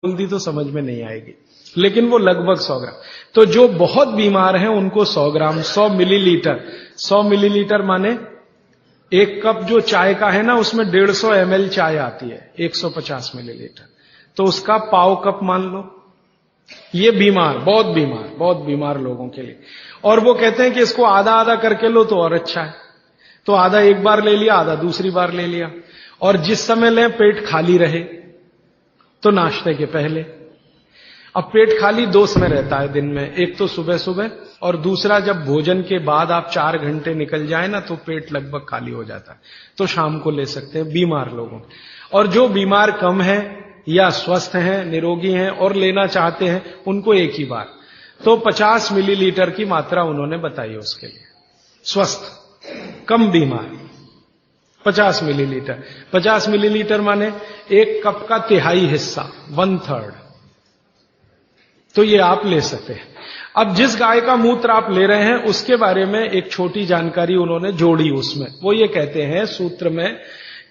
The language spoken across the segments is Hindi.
बोल दी तो समझ में नहीं आएगी, लेकिन वो लगभग 100 ग्राम। तो जो बहुत बीमार हैं उनको 100 ग्राम, 100 मिलीलीटर, 100 मिलीलीटर माने एक कप जो चाय का है ना उसमें 150 ml चाय आती है, 150 मिलीलीटर, तो उसका पाव कप मान लो। ये बहुत बीमार लोगों के लिए। और वो कहते हैं कि इसको आधा आधा करके लो तो और अच्छा है। तो आधा एक बार ले लिया, आधा दूसरी बार ले लिया। और जिस समय लें पेट खाली रहे, तो नाश्ते के पहले। अब पेट खाली 2 समय रहता है दिन में, एक तो सुबह सुबह और दूसरा जब भोजन के बाद आप 4 घंटे निकल जाए ना तो पेट लगभग खाली हो जाता है, तो शाम को ले सकते हैं बीमार लोगों। और जो बीमार कम है या स्वस्थ हैं, निरोगी हैं और लेना चाहते हैं उनको एक ही बार, तो 50 मिलीलीटर की मात्रा उन्होंने बताई उसके लिए। स्वस्थ कम बीमार 50 मिलीलीटर। 50 मिलीलीटर माने एक कप का तिहाई हिस्सा, 1/3। तो ये आप ले सकते हैं। अब जिस गाय का मूत्र आप ले रहे हैं उसके बारे में एक छोटी जानकारी उन्होंने जोड़ी उसमें। वो ये कहते हैं सूत्र में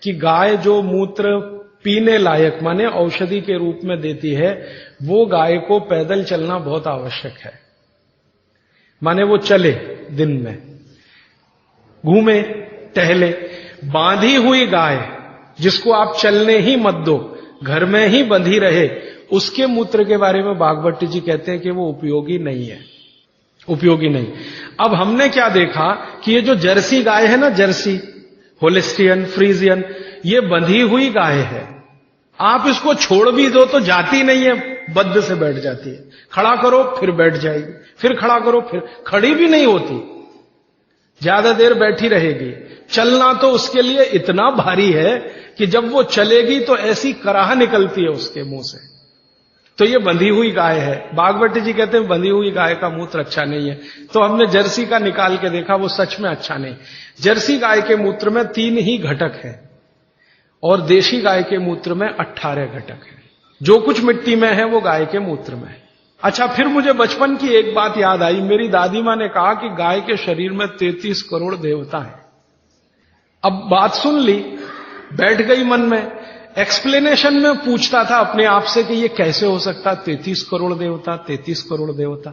कि गाय जो मूत्र पीने लायक माने औषधि के रूप में देती है, वो गाय को पैदल चलना बहुत आवश्यक है। माने वो चले, दिन में घूमे टहले। बांधी हुई गाय जिसको आप चलने ही मत दो, घर में ही बंधी रहे, उसके मूत्र के बारे में भागवत जी कहते हैं कि वो उपयोगी नहीं है, उपयोगी नहीं। अब हमने क्या देखा कि ये जो जर्सी गाय है ना, जर्सी, होलिस्टियन, फ्रीजियन, ये बंधी हुई गाय है। आप इसको छोड़ भी दो तो जाती नहीं है, बद्ध से बैठ जाती है। खड़ा करो फिर बैठ जाएगी, फिर खड़ा करो फिर, खड़ी भी नहीं होती, ज्यादा देर बैठी रहेगी। चलना तो उसके लिए इतना भारी है कि जब वो चलेगी तो ऐसी कराह निकलती है उसके मुंह से। तो ये बंधी हुई गाय है। भागवत जी कहते हैं बंधी हुई गाय का मूत्र अच्छा नहीं है। तो हमने जर्सी का निकाल के देखा, वो सच में अच्छा नहीं। जर्सी गाय के मूत्र में 3 ही घटक है और देशी गाय के मूत्र में 18 घटक है। जो कुछ मिट्टी में है वो गाय के मूत्र में है। अच्छा, फिर मुझे बचपन की एक बात याद आई। मेरी दादी मां ने कहा कि गाय के शरीर में 33 करोड़ देवता हैं। अब बात सुन ली, बैठ गई मन में। एक्सप्लेनेशन में पूछता था अपने आप से कि ये कैसे हो सकता, 33 करोड़ देवता, 33 करोड़ देवता।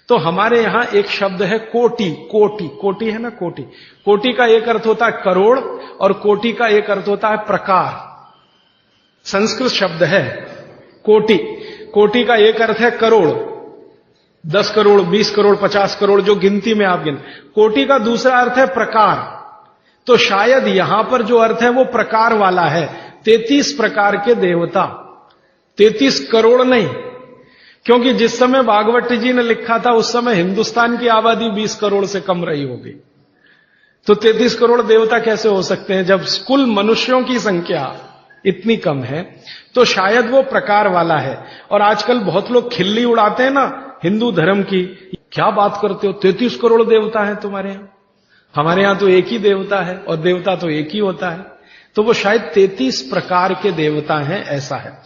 तो हमारे यहां एक शब्द है कोटि। कोटि, कोटि है ना, कोटि। कोटि का एक अर्थ होता है करोड़ और कोटि का एक अर्थ होता है प्रकार। संस्कृत शब्द है कोटि। कोटि का एक अर्थ है करोड़, 10 करोड़, 20 करोड़, 50 करोड़, जो गिनती में आप गिन। कोटि का दूसरा अर्थ है प्रकार। तो शायद यहां पर जो अर्थ है वो प्रकार वाला है। 33 प्रकार के देवता, 33 करोड़ नहीं, क्योंकि जिस समय भागवत जी ने लिखा था उस समय हिंदुस्तान की आबादी 20 करोड़ से कम रही होगी। तो 33 करोड़ देवता कैसे हो सकते हैं जब कुल मनुष्यों की संख्या इतनी कम है। तो शायद वो प्रकार वाला है। और आजकल बहुत लोग खिल्ली उड़ाते हैं ना हिंदू धर्म की, क्या बात करते हो, 33 करोड़ देवता है तुम्हारे यहां, हमारे यहां तो एक ही देवता है और देवता तो एक ही होता है। तो वो शायद 33 प्रकार के देवता हैं, ऐसा है।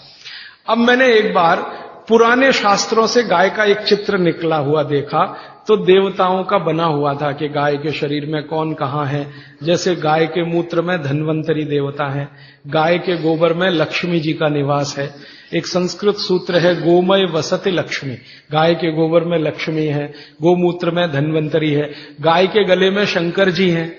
अब मैंने एक बार पुराने शास्त्रों से गाय का एक चित्र निकला हुआ देखा, तो देवताओं का बना हुआ था कि गाय के शरीर में कौन कहां है। जैसे गाय के मूत्र में धन्वंतरी देवता है, गाय के गोबर में लक्ष्मी जी का निवास है। एक संस्कृत सूत्र है गोमय वसति लक्ष्मी, गाय के गोबर में लक्ष्मी है, गोमूत्र में धन्वंतरी है, गाय के गले में शंकर जी हैं,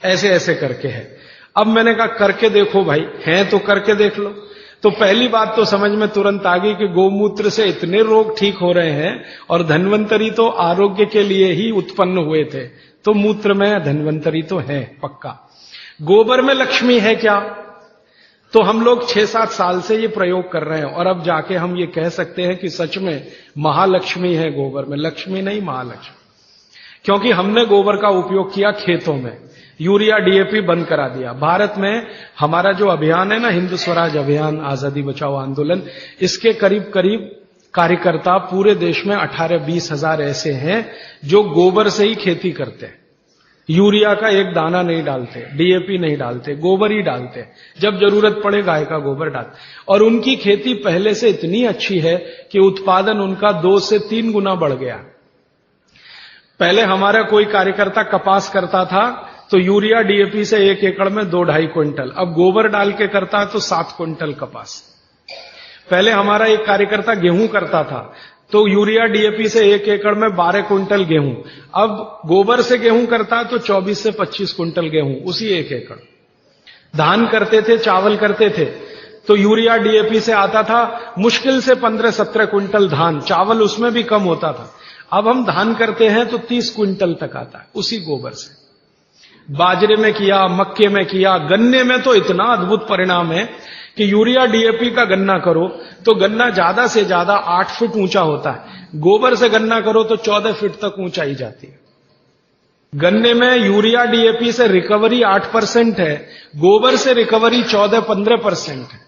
ऐसे ऐसे करके है। अब मैंने कहा करके देखो भाई, हैं तो करके देख लो। तो पहली बात तो समझ में तुरंत आ गई कि गोमूत्र से इतने रोग ठीक हो रहे हैं और धन्वंतरी तो आरोग्य के लिए ही उत्पन्न हुए थे, तो मूत्र में धन्वंतरी तो है पक्का। गोबर में लक्ष्मी है क्या? तो हम लोग 6-7 साल से ये प्रयोग कर रहे हैं और अब जाके हम ये कह सकते हैं कि सच में महालक्ष्मी है गोबर में, लक्ष्मी नहीं महालक्ष्मी। क्योंकि हमने गोबर का उपयोग किया खेतों में, यूरिया डीएपी बंद करा दिया। भारत में हमारा जो अभियान है ना, हिंद स्वराज अभियान, आजादी बचाओ आंदोलन, इसके करीब करीब कार्यकर्ता पूरे देश में 18-20 हजार ऐसे हैं जो गोबर से ही खेती करते हैं। यूरिया का एक दाना नहीं डालते, डीएपी नहीं डालते, गोबर ही डालते। जब जरूरत पड़े गाय का गोबर डालते। और उनकी खेती पहले से इतनी अच्छी है कि उत्पादन उनका 2 से 3 गुना बढ़ गया। पहले हमारा कोई कार्यकर्ता कपास करता था तो यूरिया डीएपी से 1 एकड़ में 2-2.5 क्विंटल, अब गोबर डाल के करता है तो 7 क्विंटल कपास। पहले हमारा एक कार्यकर्ता गेहूं करता था, तो यूरिया डीएपी से 1 एकड़ में 12 क्विंटल गेहूं। अब गोबर से गेहूं करता तो 24 से 25 क्विंटल गेहूं उसी 1 एकड़। धान करते थे, चावल करते थे, तो यूरिया डीएपी से आता था मुश्किल से 15-17 क्विंटल धान, चावल उसमें भी कम होता था। अब हम धान करते हैं तो 30 क्विंटल तक आता है उसी गोबर से। बाजरे में किया, मक्के में किया, गन्ने में तो इतना अद्भुत परिणाम है कि यूरिया डीएपी का गन्ना करो तो गन्ना ज्यादा से ज्यादा 8 फीट ऊंचा होता है, गोबर से गन्ना करो तो 14 फीट तक ऊंचाई जाती है। गन्ने में यूरिया डीएपी से रिकवरी 8% है, गोबर से रिकवरी 14-15% है।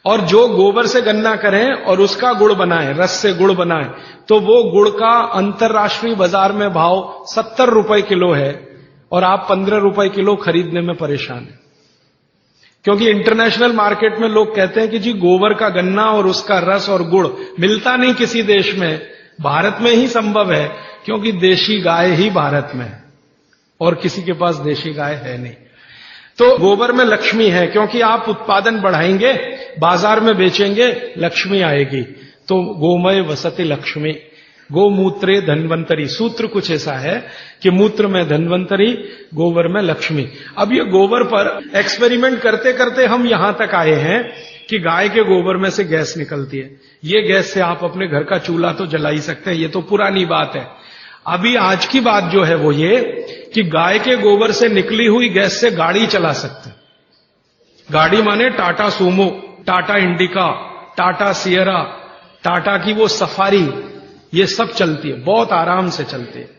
और जो गोबर से गन्ना करें और उसका गुड़ बनाए, रस से गुड़ बनाए, तो वो गुड़ का अंतर्राष्ट्रीय बाजार में भाव 70 रुपए किलो है और आप 15 रुपए किलो खरीदने में परेशान हैं। क्योंकि इंटरनेशनल मार्केट में लोग कहते हैं कि जी गोबर का गन्ना और उसका रस और गुड़ मिलता नहीं किसी देश में, भारत में ही संभव है, क्योंकि देशी गाय ही भारत में है और किसी के पास देशी गाय है नहीं। तो गोबर में लक्ष्मी है, क्योंकि आप उत्पादन बढ़ाएंगे, बाजार में बेचेंगे, लक्ष्मी आएगी। तो गोमय वसति लक्ष्मी, गोमूत्रे धन्वंतरी, सूत्र कुछ ऐसा है कि मूत्र में धन्वंतरी, गोबर में लक्ष्मी। अब ये गोबर पर एक्सपेरिमेंट करते करते हम यहां तक आए हैं कि गाय के गोबर में से गैस निकलती है। ये गैस से आप अपने घर का चूल्हा तो जला ही सकते हैं, ये तो पुरानी बात है। अभी आज की बात जो है वो ये कि गाय के गोबर से निकली हुई गैस से गाड़ी चला सकते हैं। गाड़ी माने Tata Sumo, Tata indica, Tata Sierra, Tata की वो सफारी, ये सब चलती है, बहुत आराम से चलती है।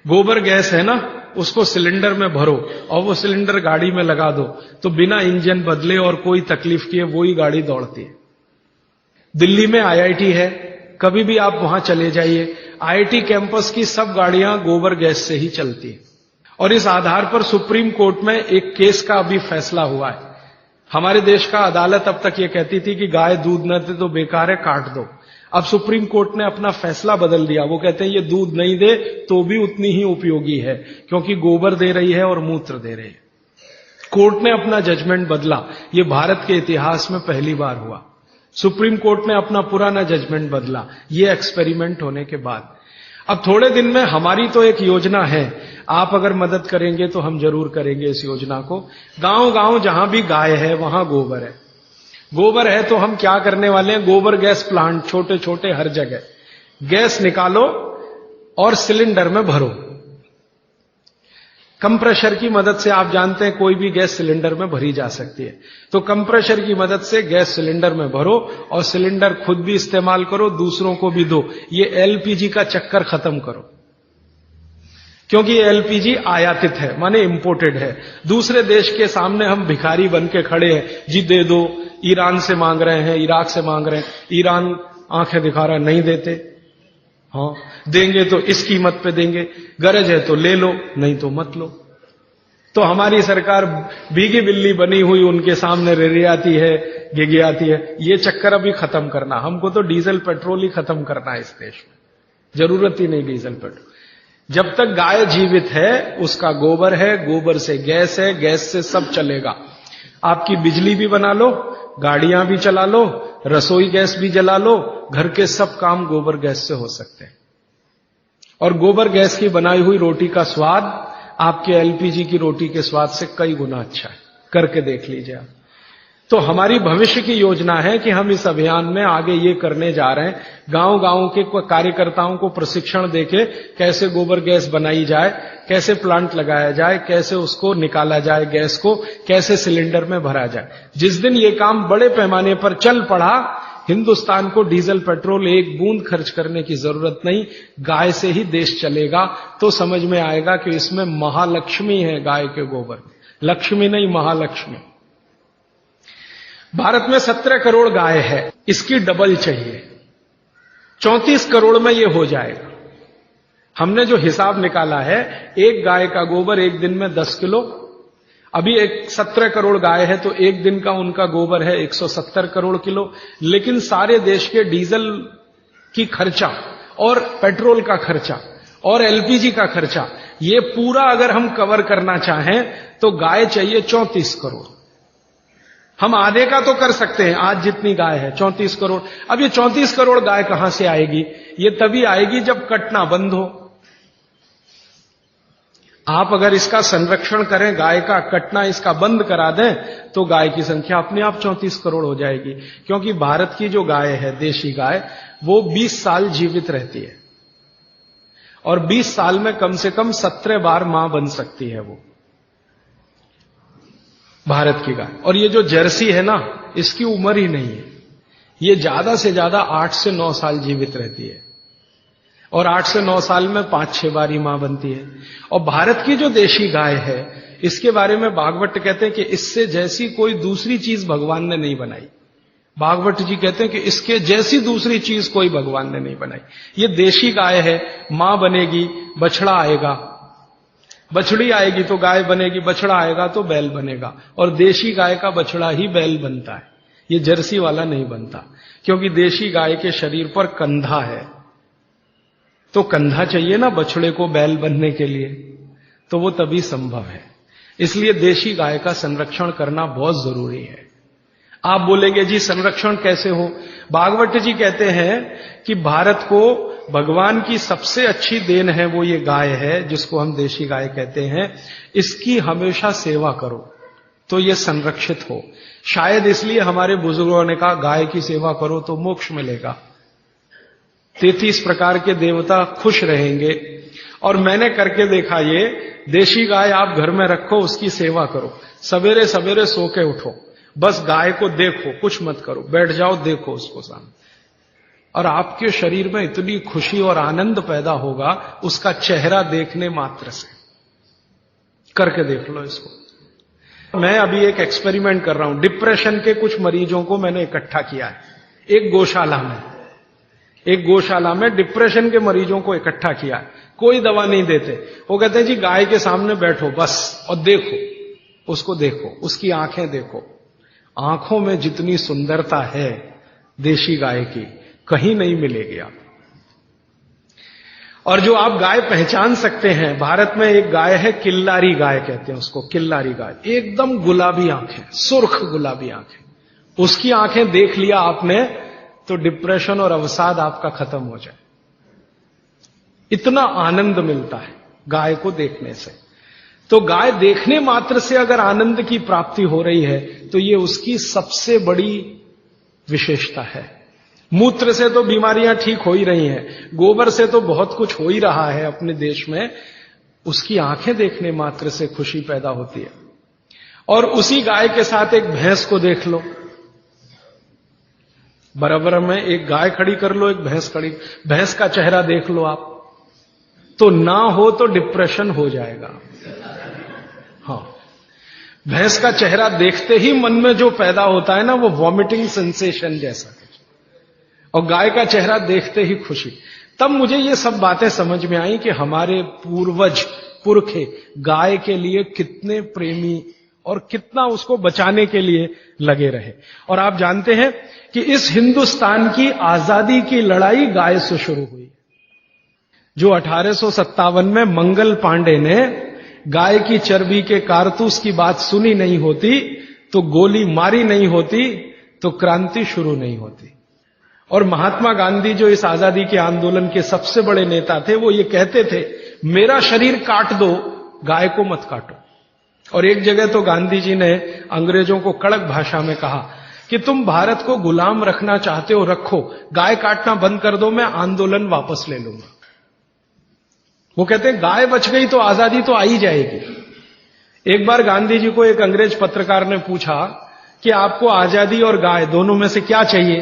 गोबर गैस है ना, उसको सिलेंडर में भरो और वो सिलेंडर गाड़ी में लगा दो तो बिना इंजन बदले और कोई तकलीफ किए वही गाड़ी दौड़ती है। दिल्ली में आईआईटी है, कभी भी आप वहां चले जाइए, आईआईटी कैंपस की सब गाड़ियां गोबर गैस से ही चलती है। और इस आधार पर सुप्रीम कोर्ट में एक केस का अभी फैसला हुआ है। हमारे देश का अदालत अब तक ये कहती थी कि गाय दूध न दे तो बेकार है, काट दो। अब सुप्रीम कोर्ट ने अपना फैसला बदल दिया, वो कहते हैं ये दूध नहीं दे तो भी उतनी ही उपयोगी है, क्योंकि गोबर दे रही है और मूत्र दे रही है। कोर्ट ने अपना जजमेंट बदला, ये भारत के इतिहास में पहली बार हुआ। सुप्रीम कोर्ट ने अपना पुराना जजमेंट बदला, ये एक्सपेरिमेंट होने के बाद। अब थोड़े दिन में हमारी तो एक योजना है, आप अगर मदद करेंगे तो हम जरूर करेंगे इस योजना को। गांव गांव जहां भी गाय है वहां गोबर है। गोबर है तो हम क्या करने वाले हैं, गोबर गैस प्लांट छोटे छोटे हर जगह, गैस निकालो और सिलेंडर में भरो। कंप्रेशर की मदद से आप जानते हैं कोई भी गैस सिलेंडर में भरी जा सकती है, तो कंप्रेशर की मदद से गैस सिलेंडर में भरो और सिलेंडर खुद भी इस्तेमाल करो, दूसरों को भी दो। ये एलपीजी का चक्कर खत्म करो, क्योंकि ये एलपीजी आयातित है, माने इंपोर्टेड है। दूसरे देश के सामने हम भिखारी बन के खड़े हैं, जी दे दो। ईरान से मांग रहे हैं, इराक से मांग रहे हैं, ईरान आंखें दिखा रहा नहीं देते। हाँ देंगे तो इस कीमत पे देंगे, गरज है तो ले लो, नहीं तो मत लो। तो हमारी सरकार भीगी बिल्ली बनी हुई उनके सामने रिरियाती है, गिगियाती है। ये चक्कर अभी खत्म करना, हमको तो डीजल पेट्रोल ही खत्म करना है इस देश में, जरूरत ही नहीं डीजल पेट्रोल। जब तक गाय जीवित है उसका गोबर है, गोबर से गैस है, गैस से सब चलेगा। आपकी बिजली भी बना लो, गाड़ियां भी चला लो, रसोई गैस भी जला लो, घर के सब काम गोबर गैस से हो सकते हैं। और गोबर गैस की बनाई हुई रोटी का स्वाद आपके एलपीजी की रोटी के स्वाद से कई गुना अच्छा है, करके देख लीजिए आप। तो हमारी भविष्य की योजना है कि हम इस अभियान में आगे ये करने जा रहे हैं, गांव गांव के कार्यकर्ताओं को प्रशिक्षण देके कैसे गोबर गैस बनाई जाए, कैसे प्लांट लगाया जाए, कैसे उसको निकाला जाए, गैस को कैसे सिलेंडर में भरा जाए। जिस दिन ये काम बड़े पैमाने पर चल पड़ा, हिंदुस्तान को डीजल पेट्रोल एक बूंद खर्च करने की जरूरत नहीं, गाय से ही देश चलेगा। तो समझ में आएगा कि इसमें महालक्ष्मी है गाय के गोबर, लक्ष्मी नहीं महालक्ष्मी। भारत में 17 करोड़ गाय है, इसकी डबल चाहिए, 34 करोड़ में ये हो जाएगा। हमने जो हिसाब निकाला है, एक गाय का गोबर एक दिन में 10 किलो। अभी 17 करोड़ गाय है तो एक दिन का उनका गोबर है 170 करोड़ किलो। लेकिन सारे देश के डीजल की खर्चा और पेट्रोल का खर्चा और एलपीजी का खर्चा, ये पूरा अगर हम कवर करना चाहें तो गाय चाहिए 34 करोड़। हम आधे का तो कर सकते हैं। आज जितनी गाय है 34 करोड़। अब ये 34 करोड़ गाय कहां से आएगी? ये तभी आएगी जब कटना बंद हो। आप अगर इसका संरक्षण करें, गाय का कटना इसका बंद करा दें, तो गाय की संख्या अपने आप 34 करोड़ हो जाएगी। क्योंकि भारत की जो गाय है, देशी गाय, वो 20 साल जीवित रहती है और 20 साल में कम से कम 17 बार मां बन सकती है वो भारत की गाय। और ये जो जर्सी है ना, इसकी उम्र ही नहीं है। ये ज्यादा से ज्यादा 8 से 9 साल जीवित रहती है और 8 से 9 साल में 5-6 बार ही मां बनती है। और भारत की जो देशी गाय है, इसके बारे में भागवत कहते हैं कि इससे जैसी कोई दूसरी चीज भगवान ने नहीं बनाई। भागवत जी कहते हैं कि इसके जैसी दूसरी चीज कोई भगवान ने नहीं बनाई। ये देशी गाय है, मां बनेगी, बछड़ा आएगा, बछड़ी आएगी तो गाय बनेगी, बछड़ा आएगा तो बैल बनेगा। और देशी गाय का बछड़ा ही बैल बनता है, ये जर्सी वाला नहीं बनता। क्योंकि देशी गाय के शरीर पर कंधा है, तो कंधा चाहिए ना बछड़े को बैल बनने के लिए, तो वो तभी संभव है। इसलिए देशी गाय का संरक्षण करना बहुत जरूरी है। आप बोलेंगे जी संरक्षण कैसे हो? भागवत जी कहते हैं कि भारत को भगवान की सबसे अच्छी देन है वो ये गाय है, जिसको हम देशी गाय कहते हैं। इसकी हमेशा सेवा करो तो ये संरक्षित हो। शायद इसलिए हमारे बुजुर्गों ने कहा गाय की सेवा करो तो मोक्ष मिलेगा, 33 प्रकार के देवता खुश रहेंगे। और मैंने करके देखा, ये देशी गाय आप घर में रखो, उसकी सेवा करो, सवेरे सवेरे सो के उठो, बस गाय को देखो, कुछ मत करो, बैठ जाओ, देखो उसको सामने, और आपके शरीर में इतनी खुशी और आनंद पैदा होगा उसका चेहरा देखने मात्र से। करके देख लो इसको। मैं अभी एक एक्सपेरिमेंट कर रहा हूं। डिप्रेशन के कुछ मरीजों को मैंने इकट्ठा किया है एक गौशाला में डिप्रेशन के मरीजों को इकट्ठा किया है। कोई दवा नहीं देते, वो कहते हैं जी गाय के सामने बैठो बस और देखो, उसको देखो, उसकी आंखें देखो, आंखों में जितनी सुंदरता है देशी गाय की कहीं नहीं मिलेगी आप। और जो आप गाय पहचान सकते हैं, भारत में एक गाय है, किल्लारी गाय कहते हैं उसको, किल्लारी गाय, एकदम गुलाबी आंखें, सुर्ख गुलाबी आंखें। उसकी आंखें देख लिया आपने तो डिप्रेशन और अवसाद आपका खत्म हो जाए। इतना आनंद मिलता है गाय को देखने से। तो गाय देखने मात्र से अगर आनंद की प्राप्ति हो रही है तो ये उसकी सबसे बड़ी विशेषता है। मूत्र से तो बीमारियां ठीक हो ही रही हैं, गोबर से तो बहुत कुछ हो ही रहा है अपने देश में, उसकी आंखें देखने मात्र से खुशी पैदा होती है। और उसी गाय के साथ एक भैंस को देख लो, बराबर में एक गाय खड़ी कर लो, एक भैंस खड़ी, भैंस का चेहरा देख लो आप, तो ना हो तो डिप्रेशन हो जाएगा। हाँ, भैंस का चेहरा देखते ही मन में जो पैदा होता है ना, वो वॉमिटिंग सेंसेशन जैसा, और गाय का चेहरा देखते ही खुशी। तब मुझे ये सब बातें समझ में आई कि हमारे पूर्वज पुरखे गाय के लिए कितने प्रेमी और कितना उसको बचाने के लिए लगे रहे। और आप जानते हैं कि इस हिंदुस्तान की आजादी की लड़ाई गाय से शुरू हुई। जो 1857 में मंगल पांडे ने गाय की चर्बी के कारतूस की बात सुनी नहीं होती, तो गोली मारी नहीं होती, तो क्रांति शुरू नहीं होती। और महात्मा गांधी जो इस आजादी के आंदोलन के सबसे बड़े नेता थे, वो ये कहते थे मेरा शरीर काट दो, गाय को मत काटो। और एक जगह तो गांधी जी ने अंग्रेजों को कड़क भाषा में कहा कि तुम भारत को गुलाम रखना चाहते हो, रखो, गाय काटना बंद कर दो, मैं आंदोलन वापस ले लूंगा। वो कहते हैं गाय बच गई तो आजादी तो आ ही जाएगी। एक बार गांधी जी को एक अंग्रेज पत्रकार ने पूछा कि आपको आजादी और गाय दोनों में से क्या चाहिए,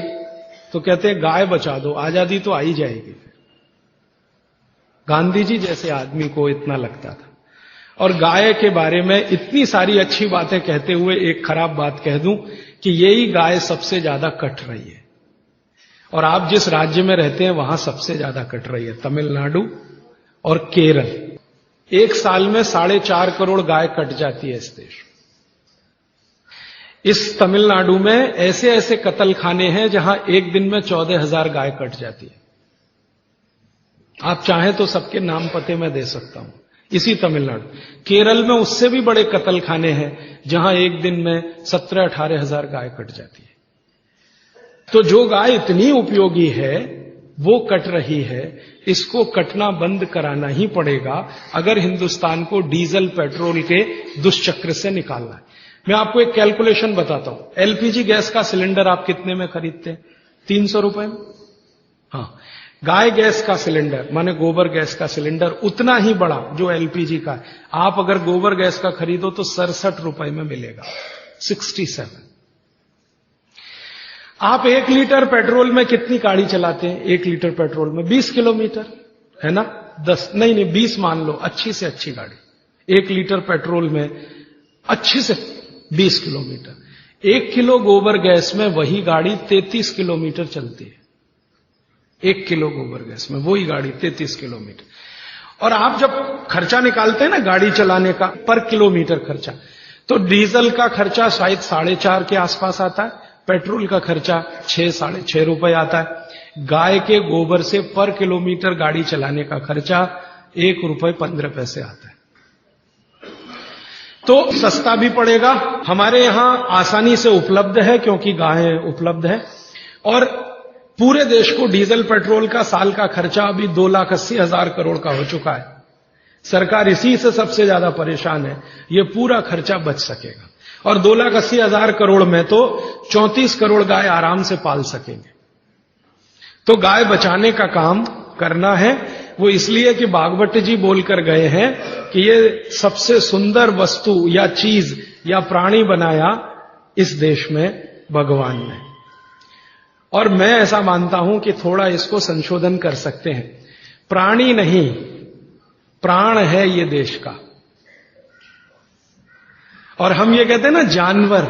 तो कहते हैं गाय बचा दो, आजादी तो आ ही जाएगी। गांधी जी जैसे आदमी को इतना लगता था। और गाय के बारे में इतनी सारी अच्छी बातें कहते हुए एक खराब बात कह दूं कि यही गाय सबसे ज्यादा कट रही है। और आप जिस राज्य में रहते हैं वहां सबसे ज्यादा कट रही है, तमिलनाडु और केरल। एक साल में 4.5 करोड़ गाय कट जाती है इस देश। इस तमिलनाडु में ऐसे ऐसे कत्ल खाने हैं जहां एक दिन में 14,000 गाय कट जाती है। आप चाहें तो सबके नाम पते मैं दे सकता हूं। इसी तमिलनाडु। केरल में उससे भी बड़े कत्ल खाने हैं जहां एक दिन में 17-18 हजार गाय कट जाती है। तो जो गाय इतनी उपयोगी है वो कट रही है, इसको कटना बंद कराना ही पड़ेगा अगर हिंदुस्तान को डीजल पेट्रोल के दुष्चक्र से निकालना है। मैं आपको एक कैलकुलेशन बताता हूं। एलपीजी गैस का सिलेंडर आप कितने में खरीदते हैं? 300 रुपए में। हाँ, गाय गैस का सिलेंडर माने गोबर गैस का सिलेंडर उतना ही बड़ा जो एलपीजी का है, आप अगर गोबर गैस का खरीदो तो 67 रुपए में मिलेगा, 67। आप 1 लीटर पेट्रोल में कितनी गाड़ी चलाते हैं? 1 लीटर पेट्रोल में 20 किलोमीटर, है ना? 10 नहीं 20 मान लो, अच्छी से अच्छी गाड़ी 1 लीटर पेट्रोल में अच्छी से 20 किलोमीटर। 1 किलो गोबर गैस में वही गाड़ी 33 किलोमीटर चलती है। 1 किलो गोबर गैस में वही गाड़ी 33 किलोमीटर। और आप जब खर्चा निकालते हैं ना गाड़ी चलाने का पर किलोमीटर खर्चा, तो डीजल का खर्चा शायद 4.5 के आसपास आता है, पेट्रोल का खर्चा 6-6.5 रुपए आता है। गाय के गोबर से पर किलोमीटर गाड़ी चलाने का खर्चा 1 रुपए 15 पैसे आता है। तो सस्ता भी पड़ेगा, हमारे यहां आसानी से उपलब्ध है क्योंकि गाय उपलब्ध है। और पूरे देश को डीजल पेट्रोल का साल का खर्चा अभी 2,80,000 करोड़ का हो चुका है। सरकार इसी से सबसे ज्यादा परेशान है, ये पूरा खर्चा बच सकेगा। और 2,80,000 करोड़ में तो 34 करोड़ गाय आराम से पाल सकेंगे। तो गाय बचाने का काम करना है। वो इसलिए कि भागवत जी बोलकर गए हैं कि ये सबसे सुंदर वस्तु या चीज या प्राणी बनाया इस देश में भगवान ने। और मैं ऐसा मानता हूं कि थोड़ा इसको संशोधन कर सकते हैं। प्राणी नहीं, प्राण है ये देश का। और हम ये कहते हैं ना जानवर,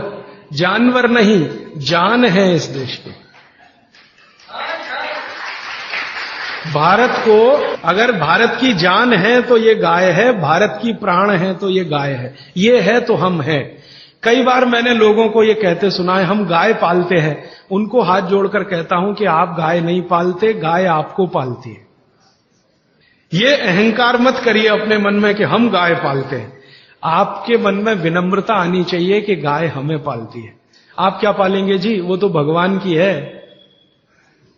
जानवर नहीं, जान है इस देश की। भारत को अगर भारत की जान है तो ये गाय है, भारत की प्राण है तो ये गाय है, ये है तो हम हैं। कई बार मैंने लोगों को ये कहते सुना है हम गाय पालते हैं, उनको हाथ जोड़कर कहता हूं कि आप गाय नहीं पालते, गाय आपको पालती है। ये अहंकार मत करिए अपने मन में कि हम गाय पालते हैं। आपके मन में विनम्रता आनी चाहिए कि गाय हमें पालती है। आप क्या पालेंगे जी? वो तो भगवान की है,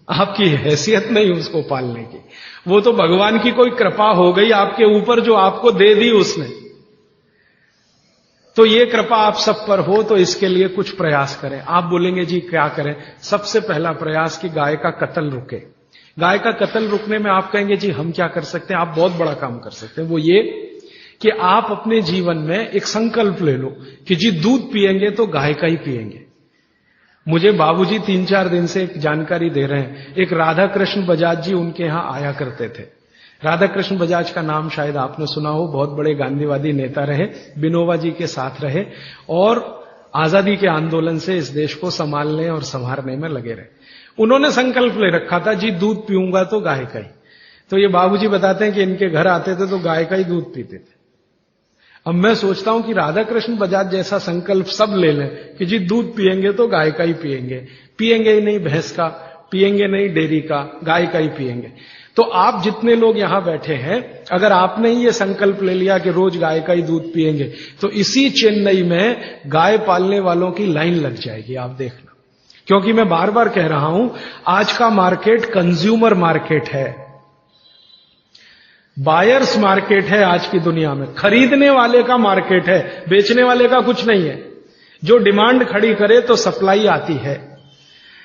आपकी हैसियत नहीं उसको पालने की। वो तो भगवान की कोई कृपा हो गई आपके ऊपर जो आपको दे दी उसने। तो ये कृपा आप सब पर हो तो इसके लिए कुछ प्रयास करें। आप बोलेंगे जी क्या करें? सबसे पहला प्रयास कि गाय का कत्ल रुके। गाय का कत्ल रुकने में आप कहेंगे जी हम क्या कर सकते हैं? आप बहुत बड़ा काम कर सकते हैं। वो ये कि आप अपने जीवन में एक संकल्प ले लो कि जी दूध पिएंगे तो गाय का ही पिएंगे। मुझे बाबूजी 3-4 दिन से एक जानकारी दे रहे हैं। एक राधा कृष्ण बजाज जी उनके यहां आया करते थे। राधा कृष्ण बजाज का नाम शायद आपने सुना हो, बहुत बड़े गांधीवादी नेता रहे, बिनोबा जी के साथ रहे और आजादी के आंदोलन से इस देश को संभालने और संवारने में लगे रहे। उन्होंने संकल्प ले रखा था जी दूध पीऊंगा तो गाय का ही। तो ये बाबूजी बताते हैं कि इनके घर आते थे तो गाय का ही दूध पीते थे। अब मैं सोचता हूं कि राधा कृष्ण बजाज जैसा संकल्प सब ले लें कि जी दूध पिएंगे तो गाय का ही पिएंगे, पिएंगे ही नहीं भैंस का, पिएंगे नहीं डेयरी का, गाय का ही पिएंगे। तो आप जितने लोग यहां बैठे हैं, अगर आपने ही ये संकल्प ले लिया कि रोज गाय का ही दूध पिएंगे तो इसी चेन्नई में गाय पालने वालों की लाइन लग जाएगी, आप देखना। क्योंकि मैं बार बार कह रहा हूं आज का मार्केट कंज्यूमर मार्केट है, बायर्स मार्केट है। आज की दुनिया में खरीदने वाले का मार्केट है, बेचने वाले का कुछ नहीं है। जो डिमांड खड़ी करे तो सप्लाई आती है।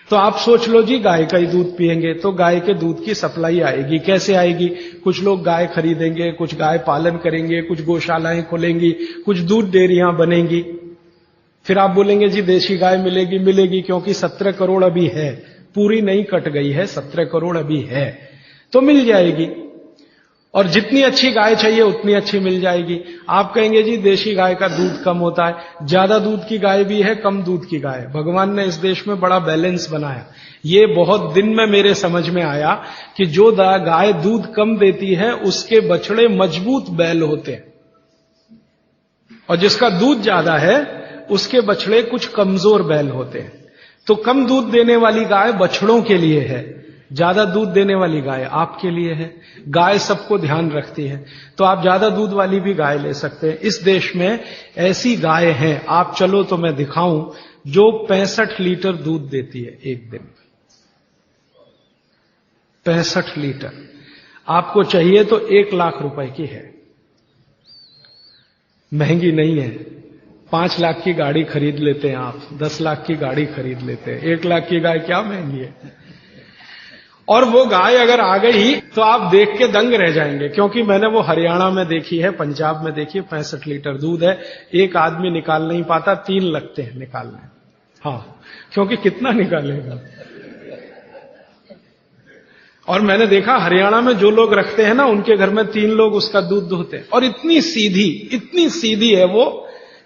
तो आप सोच लो जी गाय का ही दूध पिएंगे तो गाय के दूध की सप्लाई आएगी। कैसे आएगी? कुछ लोग गाय खरीदेंगे, कुछ गाय पालन करेंगे, कुछ गौशालाएं खोलेंगी, कुछ दूध डेयरियां बनेंगी। फिर आप बोलेंगे जी देशी गाय मिलेगी, मिलेगी क्योंकि 17 करोड़ अभी है, पूरी नहीं कट गई है, 17 करोड़ अभी है तो मिल जाएगी। और जितनी अच्छी गाय चाहिए उतनी अच्छी मिल जाएगी। आप कहेंगे जी देशी गाय का दूध कम होता है, ज्यादा दूध की गाय भी है, कम दूध की गाय। भगवान ने इस देश में बड़ा बैलेंस बनाया। ये बहुत दिन में मेरे समझ में आया कि जो गाय दूध कम देती है उसके बछड़े मजबूत बैल होते हैं और जिसका दूध ज्यादा है उसके बछड़े कुछ कमजोर बैल होते हैं। तो कम दूध देने वाली गाय बछड़ों के लिए है, ज्यादा दूध देने वाली गाय आपके लिए है। गाय सबको ध्यान रखती है, तो आप ज्यादा दूध वाली भी गाय ले सकते हैं। इस देश में ऐसी गाय हैं, आप चलो तो मैं दिखाऊं, जो 65 लीटर दूध देती है एक दिन में। 65 लीटर। आपको चाहिए तो 1 लाख रुपए की है, महंगी नहीं है। 5 लाख की गाड़ी खरीद लेते हैं आप, 10 लाख की गाड़ी खरीद लेते हैं, 1 लाख की गाय क्या महंगी है। और वो गाय अगर आ गई तो आप देख के दंग रह जाएंगे, क्योंकि मैंने वो हरियाणा में देखी है, पंजाब में देखी है। 65 लीटर दूध है, एक आदमी निकाल नहीं पाता, 3 लगते हैं निकालने। हाँ, क्योंकि कितना निकालेगा। और मैंने देखा हरियाणा में जो लोग रखते हैं ना, उनके घर में 3 लोग उसका दूध दुहते हैं। और इतनी सीधी है वो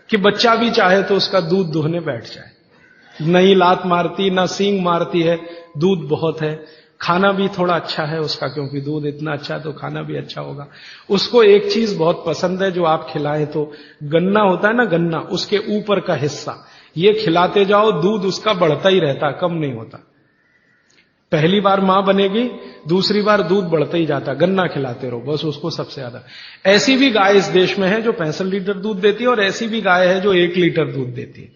कि बच्चा भी चाहे तो उसका दूध दुहने बैठ जाए। नहीं लात मारती, ना सींग मारती है, दूध बहुत है। खाना भी थोड़ा अच्छा है उसका, क्योंकि दूध इतना अच्छा है तो खाना भी अच्छा होगा। उसको एक चीज बहुत पसंद है जो आप खिलाएं तो, गन्ना होता है ना, गन्ना, उसके ऊपर का हिस्सा ये खिलाते जाओ, दूध उसका बढ़ता ही रहता, कम नहीं होता। पहली बार मां बनेगी, दूसरी बार दूध बढ़ता ही जाता, गन्ना खिलाते रहो बस उसको सबसे ज्यादा। ऐसी भी गाय इस देश में है जो 65 लीटर दूध देती है, और ऐसी भी गाय है जो 1 लीटर दूध देती है,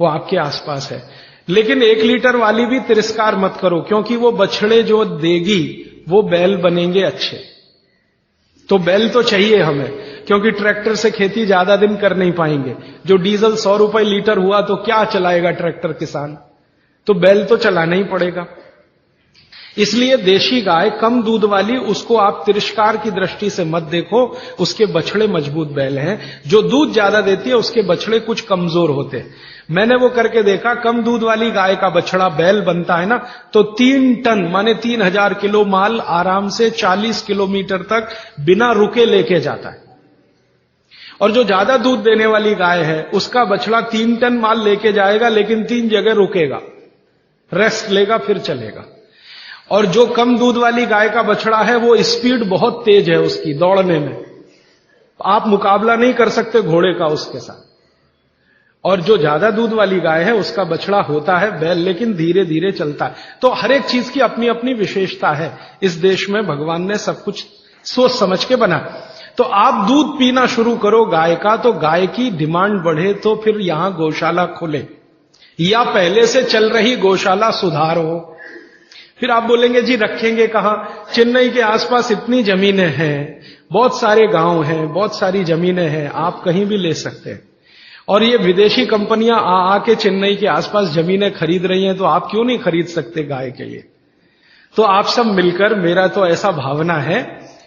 वो आपके आसपास है। लेकिन 1 लीटर वाली भी तिरस्कार मत करो, क्योंकि वो बछड़े जो देगी वो बैल बनेंगे अच्छे। तो बैल तो चाहिए हमें, क्योंकि ट्रैक्टर से खेती ज्यादा दिन कर नहीं पाएंगे। जो डीजल 100 रुपए लीटर हुआ तो क्या चलाएगा ट्रैक्टर किसान, तो बैल तो चलाना ही पड़ेगा। इसलिए देशी गाय कम दूध वाली, उसको आप तिरस्कार की दृष्टि से मत देखो, उसके बछड़े मजबूत बैल हैं। जो दूध ज्यादा देती है उसके बछड़े कुछ कमजोर होते हैं। मैंने वो करके देखा, कम दूध वाली गाय का बछड़ा बैल बनता है ना, तो 3 टन माने 3000 किलो माल आराम से 40 किलोमीटर तक बिना रुके लेके जाता है। और जो ज्यादा दूध देने वाली गाय है उसका बछड़ा 3 टन माल लेके जाएगा, लेकिन 3 जगह रुकेगा, रेस्ट लेगा, फिर चलेगा। और जो कम दूध वाली गाय का बछड़ा है वो स्पीड बहुत तेज है उसकी दौड़ने में, आप मुकाबला नहीं कर सकते घोड़े का उसके साथ। और जो ज्यादा दूध वाली गाय है उसका बछड़ा होता है बैल, लेकिन धीरे धीरे चलता है। तो हर एक चीज की अपनी अपनी विशेषता है। इस देश में भगवान ने सब कुछ सोच समझ के बना। तो आप दूध पीना शुरू करो गाय का, तो गाय की डिमांड बढ़े तो फिर यहां गौशाला खुले, या पहले से चल रही गौशाला सुधारो। फिर आप बोलेंगे जी रखेंगे कहां? चेन्नई के आसपास इतनी जमीनें हैं, बहुत सारे गांव हैं, बहुत सारी जमीनें हैं, आप कहीं भी ले सकते हैं। और ये विदेशी कंपनियां आके चेन्नई के आसपास जमीनें खरीद रही हैं, तो आप क्यों नहीं खरीद सकते गाय के लिए? तो आप सब मिलकर, मेरा तो ऐसा भावना है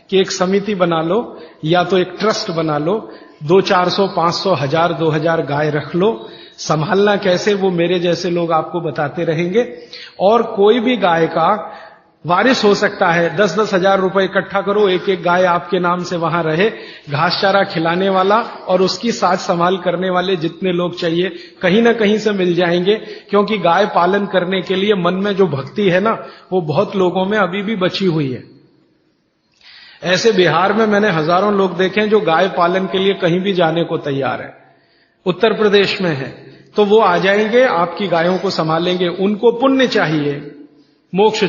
कि एक समिति बना लो, या तो एक ट्रस्ट बना लो, 200-400, 500, 1000, 2000 गाय रख लो। संभालना कैसे वो मेरे जैसे लोग आपको बताते रहेंगे। और कोई भी गाय का वारिस हो सकता है, 10-10 हजार रुपए इकट्ठा करो, एक एक गाय आपके नाम से वहां रहे, घास चारा खिलाने वाला और उसकी साज संभाल करने वाले जितने लोग चाहिए कहीं ना कहीं से मिल जाएंगे। क्योंकि गाय पालन करने के लिए मन में जो भक्ति है ना, वो बहुत लोगों में अभी भी बची हुई है। ऐसे बिहार में मैंने हजारों लोग देखे हैं जो गाय पालन के लिए कहीं भी जाने को तैयार है। उत्तर प्रदेश में है तो वो आ जाएंगे, आपकी गायों को संभालेंगे। उनको पुण्य चाहिए, मोक्ष